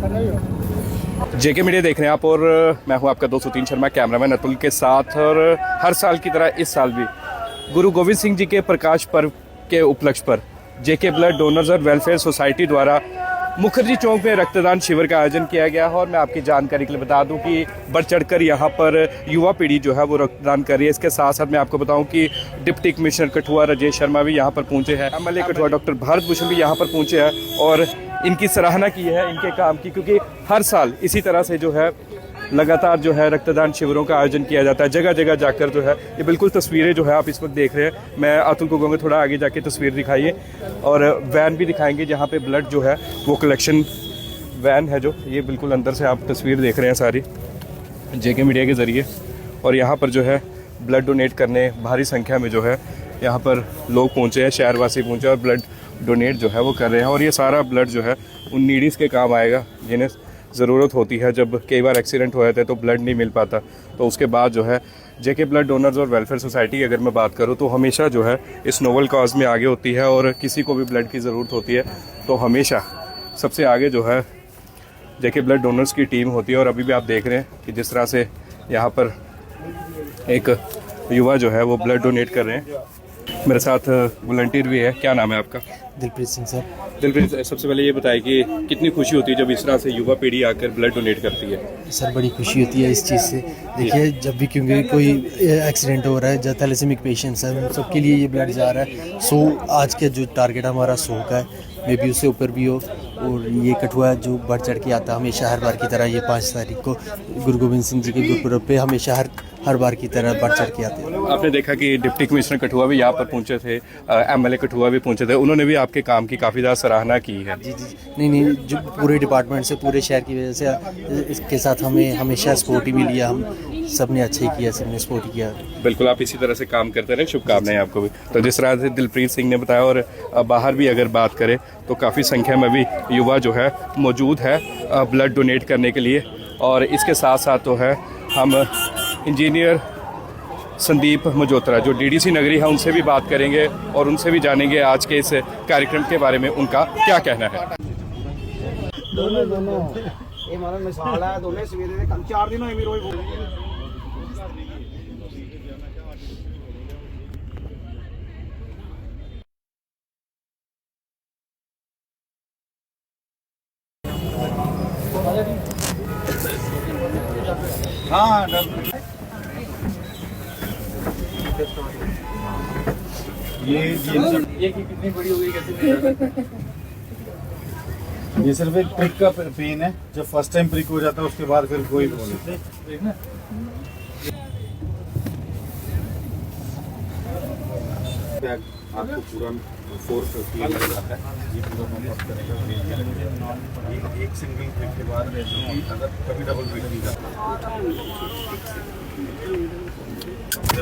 जेके media देख रहे हैं आप, और मैं हूं आपका 203 शर्मा, कैमरामैन अतुल के साथ। और हर साल की तरह इस साल भी गुरु गोविंद सिंह जी के प्रकाश पर्व के उपलक्ष्य पर जेके ब्लड डोनर्स और वेलफेयर सोसाइटी द्वारा मुखर्जी चौक में रक्तदान शिविर का आयोजन किया गया है। और मैं आपकी जानकारी के लिए बता दूं कि बढ़ चढ़कर यहाँ पर युवा पीढ़ी जो है वो रक्तदान कर रही है। इसके साथ साथ मैं आपको बताऊं कि डिप्टी कमिश्नर कठुआ राजेश शर्मा भी यहाँ पर पहुँचे हैं, एमएलए कठुआ डॉक्टर भारत भूषण भी यहाँ पर पहुँचे हैं और इनकी सराहना की है इनके काम की, क्योंकि हर साल इसी तरह से जो है लगातार जो है रक्तदान शिविरों का आयोजन किया जाता है जगह जगह जाकर। जो है ये बिल्कुल तस्वीरें जो है आप इस वक्त देख रहे हैं। मैं अतुल को कहूँगा थोड़ा आगे जाके तस्वीर दिखाइए, और वैन भी दिखाएंगे जहाँ पे ब्लड जो है वो कलेक्शन वैन है, जो ये बिल्कुल अंदर से आप तस्वीर देख रहे हैं सारी जेके मीडिया के ज़रिए। और यहाँ पर जो है ब्लड डोनेट करने भारी संख्या में जो है यहाँ पर लोग पहुँचे हैं, शहरवासी पहुँचे और ब्लड डोनेट जो है वो कर रहे हैं। और ये सारा ब्लड जो है उन नीडीज़ के काम आएगा जिन्हें ज़रूरत होती है। जब कई बार एक्सीडेंट हो जाते हैं तो ब्लड नहीं मिल पाता, तो उसके बाद जो है जेके ब्लड डोनर्स और वेलफेयर सोसाइटी की अगर मैं बात करूं तो हमेशा जो है इस नोबल कॉज में आगे होती है। और किसी को भी ब्लड की ज़रूरत होती है तो हमेशा सबसे आगे जो है जेके ब्लड डोनर्स की टीम होती है। और अभी भी आप देख रहे हैं कि जिस तरह से यहाँ पर एक युवा जो है वो ब्लड डोनेट कर रहे हैं। मेरे साथ वॉलंटियर भी है। क्या नाम है आपका? दिलप्रीत सिंह सर। दिलप्रीत, सबसे पहले ये बताइए कि कितनी खुशी होती है जब इस तरह से युवा पीढ़ी आकर ब्लड डोनेट करती है? सर बड़ी खुशी होती है इस चीज़ से। देखिए जब भी क्योंकि कोई एक्सीडेंट हो रहा है, जो थैलेसीमिक पेशेंट्स हैं, उन सबके लिए ये ब्लड जा रहा है। 100 आज के जो टारगेट हमारा 100 का है, मे बी उससे ऊपर भी हो। और ये कठुआ जो बढ़ चढ़ के आता है हमेशा हर बार की तरह, ये 5 तारीख को गुरु गोविंद सिंह जी के गुरुपुरब पे हमेशा हर बार की तरह बढ़ चढ़ के आते हैं। आपने देखा कि डिप्टी कमिश्नर कठुआ भी यहाँ पर पहुँचे थे, एमएलए कठुआ भी पहुँचे थे, उन्होंने भी आपके काम की काफ़ी ज़्यादा सराहना की है। जी जी, नहीं जो पूरे डिपार्टमेंट से, पूरे शहर की वजह से इसके साथ हमें हमेशा सपोर्ट ही मिली है। हम सब ने अच्छा ही किया, सब ने सपोर्ट किया। बिल्कुल, आप इसी तरह से काम करते रहे, शुभकामनाएं आपको भी। तो जिस तरह से दिलप्रीत सिंह ने बताया, और बाहर भी अगर बात करें तो काफ़ी संख्या में भी युवा जो है मौजूद है ब्लड डोनेट करने के लिए। और इसके साथ साथ तो है हम इंजीनियर संदीप मजोत्रा जो डीडीसी नगरी है उनसे भी बात करेंगे और उनसे भी जानेंगे आज के इस कार्यक्रम के बारे में उनका क्या कहना है। दोनों ये हमारा मिसाल है, दोनों सवेरे कम 4 दिन होए भी रोज हाँ ये कितनी बड़ी हो गई कैसे? ये सिर्फ एक प्रिक का पेन है, जब फर्स्ट टाइम प्रिक हो जाता है उसके बाद फिर कोई नहीं। आपको पूरा फोर्स लग जाता है, ये पूरा पंप करेगा। एक सिंगल प्रिक के बाद अगर कभी डबल प्रिक नहीं जाता,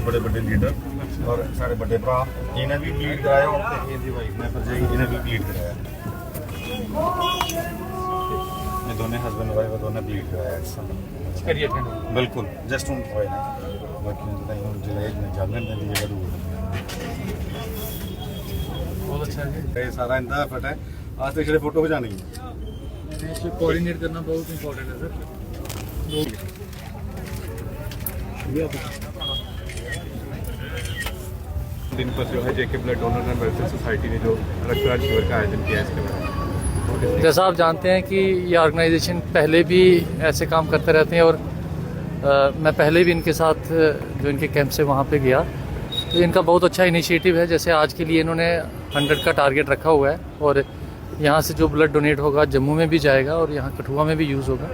बड़े बड़े लीडर और सारे बड़े भरा इन्हें भी ब्लीड कराया और ये वाइफ ने पर इन्हें भी ब्लीड कराया। ये दोनों हस्बैंड वाइफ दोनों ब्लीड कराया। बिल्कुल जस्ट उन होए ना बाकी तो जिले में जालन दी जगह दूर बहुत अच्छा है। ये सारा इंतजार फट है। आज तक फोटो खिंचानी है, इसको कोऑर्डिनेट करना बहुत इंपॉर्टेंट है सर। दिन पर जो है JK blood donor and welfare society ने जो रक्तदान शिविर का आयोजन किया है, इसके बारे में जैसा आप जानते हैं कि ये ऑर्गेनाइजेशन पहले भी ऐसे काम करते रहते हैं। और मैं पहले भी इनके साथ जो इनके कैंप से वहाँ पे गया, तो इनका बहुत अच्छा इनिशिएटिव है। जैसे आज के लिए इन्होंने 100 का टारगेट रखा हुआ है, और यहाँ से जो ब्लड डोनेट होगा जम्मू में भी जाएगा और यहाँ कठुआ में भी यूज़ होगा।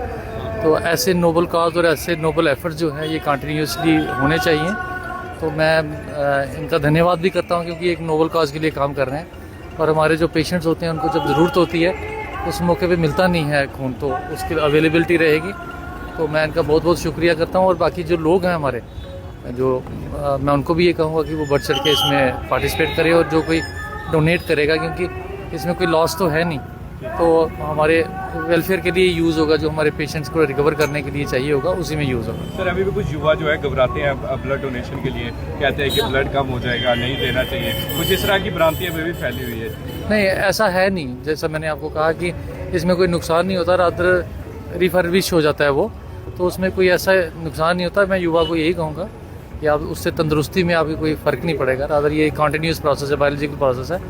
तो ऐसे नोबल काज और ऐसे नोबल एफर्ट्स जो हैं ये कंटिन्यूसली होने चाहिए। तो मैं इनका धन्यवाद भी करता हूँ, क्योंकि एक नोबल काज के लिए काम कर रहे हैं। और हमारे जो पेशेंट्स होते हैं उनको जब ज़रूरत होती है उस मौके पे मिलता नहीं है खून, तो उसकी अवेलेबिलिटी रहेगी। तो मैं इनका बहुत बहुत शुक्रिया करता हूँ। और बाकी जो लोग हैं हमारे, जो मैं उनको भी ये कहूँगा कि वो बढ़ चढ़ के इसमें पार्टिसिपेट करें, और जो कोई डोनेट करेगा, क्योंकि इसमें कोई लॉस तो है नहीं, तो हमारे वेलफेयर के लिए यूज़ होगा, जो हमारे पेशेंट्स को रिकवर करने के लिए चाहिए होगा उसी में यूज़ होगा। सर, अभी भी कुछ युवा जो है घबराते हैं ब्लड डोनेशन के लिए, कहते हैं कि ब्लड कम हो जाएगा, नहीं देना चाहिए, कुछ इस तरह की भ्रांतियाँ अभी भी फैली हुई है। नहीं, ऐसा है नहीं। जैसा मैंने आपको कहा कि इसमें कोई नुकसान नहीं होता, रादर रिफर्बिश हो जाता है वो, तो उसमें कोई ऐसा नुकसान नहीं होता। मैं युवा को यही कहूँगा कि आप उससे तंदुरुस्ती में आपकी कोई फ़र्क नहीं पड़ेगा। रादर ये कॉन्टीन्यूस प्रोसेस है, बायोलॉजिकल प्रोसेस है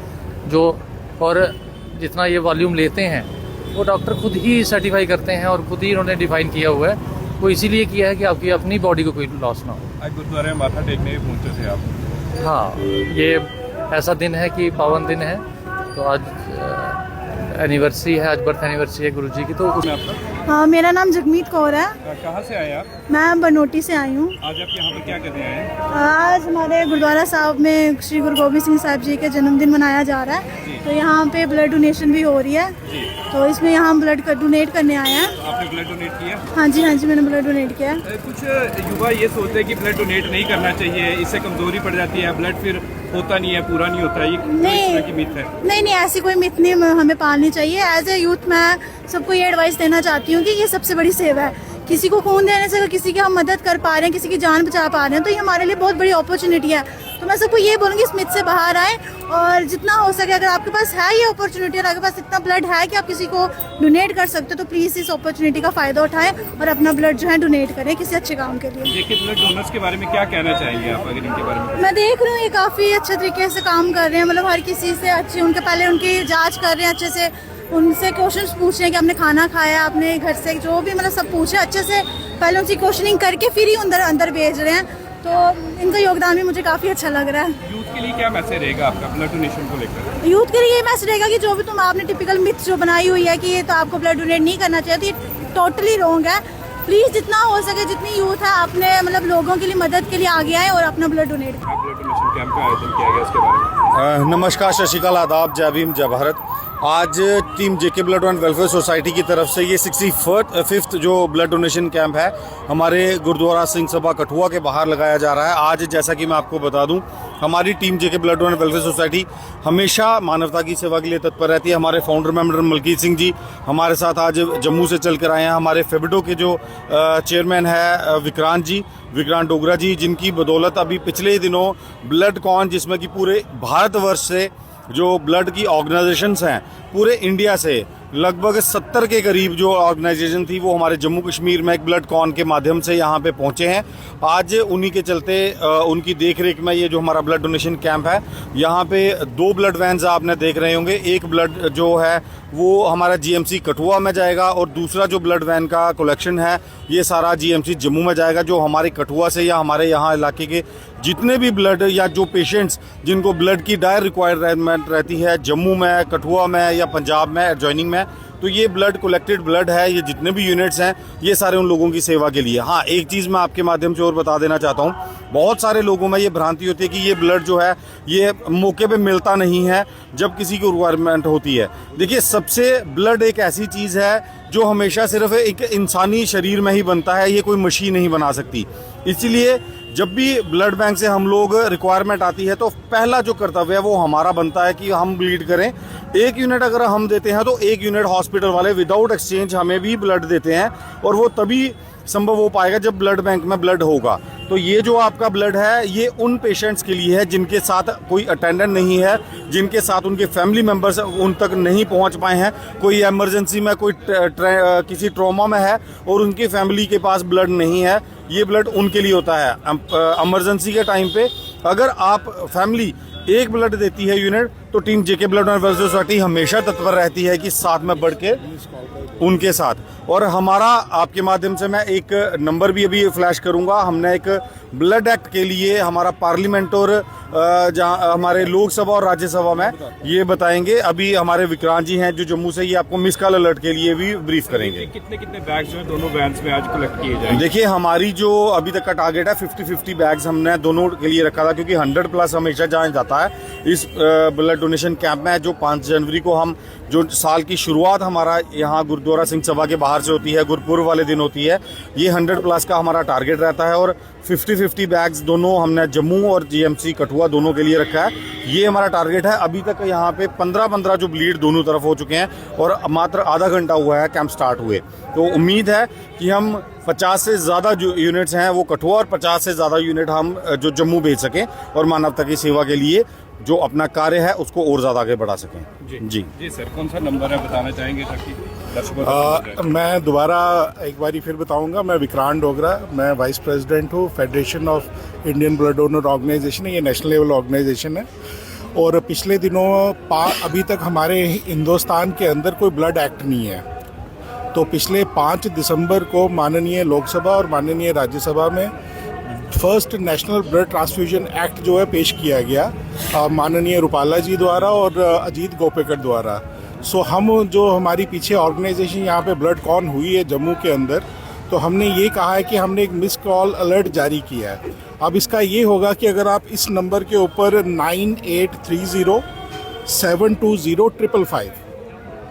जो, और जितना ये वॉल्यूम लेते हैं वो डॉक्टर खुद ही सर्टिफाई करते हैं और खुद ही इन्होंने डिफाइन किया हुआ है। वो इसीलिए किया है कि आपकी अपनी बॉडी को कोई लॉस ना हो। आज गुरुद्वारे में माथा टेकने भी पहुंचे थे आप। हाँ, ये ऐसा दिन है कि पावन दिन है, तो आज एनिवर्सरी है, आज बर्थ एनिवर्सरी है गुरुजी की। तो हाँ, मेरा नाम जगमीत कौर है। कहाँ से आए आप? मैं बनोटी से आई हूँ। आज आप यहाँ पर क्या करने आए हैं? आज हमारे गुरुद्वारा साहब में श्री गुरु गोबिंद सिंह साहब जी के जन्मदिन मनाया जा रहा है, तो यहाँ पे ब्लड डोनेशन भी हो रही है, तो इसमें यहाँ हम ब्लड डोनेट करने आए हैं। तो आपने ब्लड डोनेट किया? हाँ जी, हाँ जी, मैंने ब्लड डोनेट किया है। कुछ युवा ये सोचते हैं कि ब्लड डोनेट नहीं करना चाहिए, इससे कमजोरी पड़ जाती है, ब्लड फिर होता नहीं है, पूरा नहीं होता है, ये किस तरह की मिथ है? नहीं, ऐसी कोई मिथ नहीं हमें पालनी चाहिए। एज ए यूथ मैं सबको ये एडवाइस देना चाहती हूँ कि ये सबसे बड़ी सेवा है। किसी को खून देने से अगर किसी की हम मदद कर पा रहे हैं, किसी की जान बचा पा रहे हैं, तो ये हमारे लिए बहुत बड़ी अपॉर्चुनिटी है। तो मैं सबको ये बोलूँगी इस मिथ से बाहर आए, और जितना हो सके अगर आपके पास है ये अपॉर्चुनिटी और आपके पास इतना ब्लड है कि आप किसी को डोनेट कर सकते हो, तो प्लीज़ इस अपॉर्चुनिटी का फ़ायदा उठाएं और अपना ब्लड जो है डोनेट करें किसी अच्छे काम के लिए। जेके ब्लड डोनर्स के बारे में क्या कहना चाहेंगे आप, अगर इनके बारे में? मैं देख रही हूँ ये काफ़ी अच्छे तरीके से काम कर रहे हैं, मतलब हर किसी से अच्छी उनके पहले उनकी जांच कर रहे हैं, अच्छे से उनसे क्वेश्चंस पूछ रहे हैं कि आपने खाना खाया, आपने घर से जो भी मतलब सब पूछे अच्छे से, पहले उनकी क्वेश्चनिंग करके फिर ही अंदर भेज रहे हैं। तो इनका योगदान भी मुझे काफ़ी अच्छा लग रहा है। यूथ के लिए क्या मैसेज रहेगा आपका ब्लड डोनेशन को लेकर? यूथ के लिए ये मैसेज रहेगा कि जो भी आपने टिपिकल मिथ जो बनाई हुई है कि ये तो आपको ब्लड डोनेट नहीं करना चाहिए, तो ये टोटली रॉन्ग है। प्लीज़ जितना हो सके, जितनी यूथ है अपने मतलब लोगों के लिए मदद के लिए आगे आए और अपना ब्लड डोनेट करें। ब्लड डोनेशन कैंप का आयोजन किया गया, इसके बारे में? नमस्कार, सत श्री अकाल, आदाब, जय भीम, जय भारत। आज team JK blood and welfare society की तरफ से ये 65th जो ब्लड डोनेशन कैंप है हमारे गुरुद्वारा सिंह सभा कठुआ के बाहर लगाया जा रहा है। आज जैसा कि मैं आपको बता दूं, हमारी team JK blood and welfare society हमेशा मानवता की सेवा के लिए तत्पर रहती है। हमारे फाउंडर मेंबर मलकीत सिंह जी हमारे साथ आज जम्मू से चल कर आए हैं। हमारे फेबिडो के जो चेयरमैन है विक्रांत डोगरा जी, जिनकी बदौलत अभी पिछले दिनों ब्लड कॉन, जिसमें कि पूरे भारतवर्ष से जो ब्लड की ऑर्गेनाइजेशंस हैं, पूरे इंडिया से लगभग 70 के करीब जो ऑर्गेनाइजेशन थी वो हमारे जम्मू कश्मीर में एक ब्लड कॉन के माध्यम से यहाँ पे पहुँचे हैं। आज उन्हीं के चलते उनकी देखरेख में ये जो हमारा ब्लड डोनेशन कैंप है, यहाँ पे 2 ब्लड वैन्स आपने देख रहे होंगे। एक ब्लड जो है वो हमारा जीएमसी कठुआ में जाएगा और दूसरा जो ब्लड वैन का कलेक्शन है ये सारा जीएमसी जम्मू में जाएगा। जो हमारे कठुआ से या हमारे यहाँ इलाके के जितने भी ब्लड या जो पेशेंट्स जिनको ब्लड की डायर रिक्वायरमेंट रहती है जम्मू में, कठुआ में या पंजाब में एडजॉइनिंग में, तो ये ब्लड कलेक्टेड ब्लड है, ये जितने भी यूनिट्स हैं ये सारे उन लोगों की सेवा के लिए। हाँ, एक चीज़ मैं आपके माध्यम से और बता देना चाहता हूँ, बहुत सारे लोगों में ये भ्रांति होती है कि ये ब्लड जो है ये मौके पे मिलता नहीं है जब किसी को रिक्वायरमेंट होती है। देखिए, सबसे ब्लड एक ऐसी चीज़ है जो हमेशा सिर्फ एक इंसानी शरीर में ही बनता है, ये कोई मशीन नहीं बना सकती। इसीलिए जब भी ब्लड बैंक से हम लोग रिक्वायरमेंट आती है तो पहला जो कर्तव्य है वो हमारा बनता है कि हम ब्लीड करें। 1 यूनिट अगर हम देते हैं तो 1 यूनिट हॉस्पिटल वाले विदाउट एक्सचेंज हमें भी ब्लड देते हैं, और वो तभी संभव हो पाएगा जब ब्लड बैंक में ब्लड होगा। तो ये जो आपका ब्लड है ये उन पेशेंट्स के लिए है जिनके साथ कोई अटेंडेंट नहीं है, जिनके साथ उनके फैमिली मेम्बर्स उन तक नहीं पहुंच पाए हैं, कोई इमरजेंसी में, कोई किसी ट्रॉमा में है और उनकी फैमिली के पास ब्लड नहीं है। ये ब्लड उनके लिए होता है। इमरजेंसी के टाइम पे अगर आप फैमिली 1 ब्लड देती है यूनिट, तो team JK blood and welfare society हमेशा तत्पर रहती है कि साथ में बढ़ के उनके साथ। और हमारा आपके माध्यम से मैं एक नंबर भी अभी फ्लैश करूंगा। हमने एक ब्लड एक्ट के लिए हमारा पार्लियामेंट और जहाँ हमारे लोकसभा और राज्यसभा में ये बताएंगे। अभी हमारे विक्रांत जी हैं जो जम्मू से, ये आपको मिस कॉल अलर्ट के लिए भी ब्रीफ करेंगे। कितने बैग्स जो है दोनों वैन्स में आज कलेक्ट किए जाएंगे? देखिए, हमारी जो अभी तक का टारगेट है 50-50 बैग्स हमने दोनों के लिए रखा था, क्योंकि 100+ हमेशा जाया जाता है इस ब्लड डोनेशन कैंप में। जो 5 जनवरी को हम जो साल की शुरुआत हमारा यहाँ गुरुद्वारा सिंह सभा के बाहर से होती है, गुरपुर्ब वाले दिन होती है, ये 100+ का हमारा टारगेट रहता है। और 50-50 बैग्स दोनों हमने जम्मू और जीएमसी कठुआ दोनों के लिए रखा है, ये हमारा टारगेट है। अभी तक यहाँ पे 15 जो ब्लीड दोनों तरफ हो चुके हैं और मात्र आधा घंटा हुआ है कैंप स्टार्ट हुए। तो उम्मीद है कि हम 50 से ज़्यादा जो यूनिट्स हैं वो कठुआ और 50 से ज़्यादा यूनिट हम जो जम्मू भेज सकें और मानवता की सेवा के लिए जो अपना कार्य है उसको और ज़्यादा आगे बढ़ा सकें। जी सर, कौन सा नंबर है बताना चाहेंगे ताकि? मैं दोबारा एक बारी फिर बताऊंगा, मैं विक्रांत डोगरा, मैं वाइस प्रेसिडेंट हूँ federation of Indian blood donor organization है, ये नेशनल लेवल ऑर्गेनाइजेशन है। और पिछले दिनों अभी तक हमारे हिंदुस्तान के अंदर कोई ब्लड एक्ट नहीं है, तो पिछले 5 दिसंबर को माननीय लोकसभा और माननीय राज्यसभा में first national blood transfusion act जो है पेश किया गया माननीय रूपाला जी द्वारा और अजीत गोपेकर द्वारा। सो हम जो हमारी पीछे ऑर्गेनाइजेशन यहाँ पे ब्लड कॉन हुई है जम्मू के अंदर, तो हमने ये कहा है कि हमने एक मिस कॉल अलर्ट जारी किया है। अब इसका ये होगा कि अगर आप इस नंबर के ऊपर 9830720555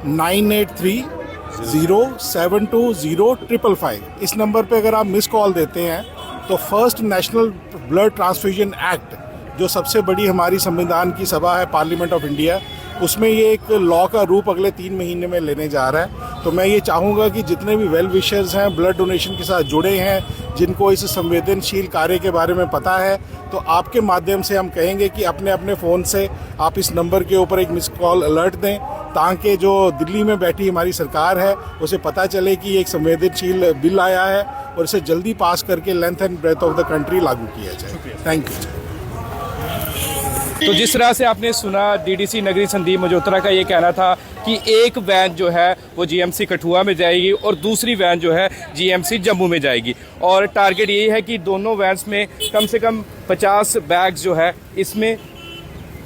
9830720555 इस नंबर पे अगर आप मिस कॉल देते हैं तो first national blood transfusion act, जो सबसे बड़ी हमारी संविधान की सभा है पार्लियामेंट ऑफ इंडिया, उसमें ये एक लॉ का रूप अगले 3 महीने में लेने जा रहा है। तो मैं ये चाहूँगा कि जितने भी वेल विशर्स हैं, ब्लड डोनेशन के साथ जुड़े हैं, जिनको इस संवेदनशील कार्य के बारे में पता है, तो आपके माध्यम से हम कहेंगे कि अपने अपने फ़ोन से आप इस नंबर के ऊपर एक मिस कॉल अलर्ट दें, ताकि जो दिल्ली में बैठी हमारी सरकार है उसे पता चले कि एक संवेदनशील बिल आया है और इसे जल्दी पास करके length and breadth of the country लागू किया जाए। Thank you. तो जिस तरह से आपने सुना, डीडीसी नगरी संदीप मल्होत्रा का ये कहना था कि एक वैन जो है वो जीएमसी कठुआ में जाएगी और दूसरी वैन जो है जीएमसी जम्मू में जाएगी, और टारगेट यही है कि दोनों वैन्स में कम से कम 50 बैग्स जो है इसमें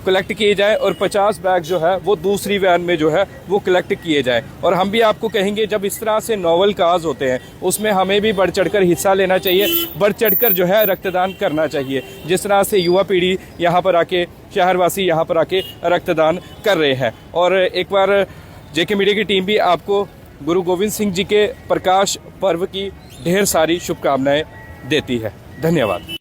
कलेक्ट किए जाए और 50 बैग जो है वो दूसरी वैन में जो है वो कलेक्ट किए जाए। और हम भी आपको कहेंगे, जब इस तरह से नोवेल काज होते हैं उसमें हमें भी बढ़ चढ़कर हिस्सा लेना चाहिए, बढ़ चढ़कर जो है रक्तदान करना चाहिए। जिस तरह से युवा पीढ़ी यहाँ पर आके, शहरवासी यहाँ पर आके रक्तदान कर रहे हैं। और एक बार जेके मीडिया की टीम भी आपको गुरु गोविंद सिंह जी के प्रकाश पर्व की ढेर सारी शुभकामनाएं देती है। धन्यवाद।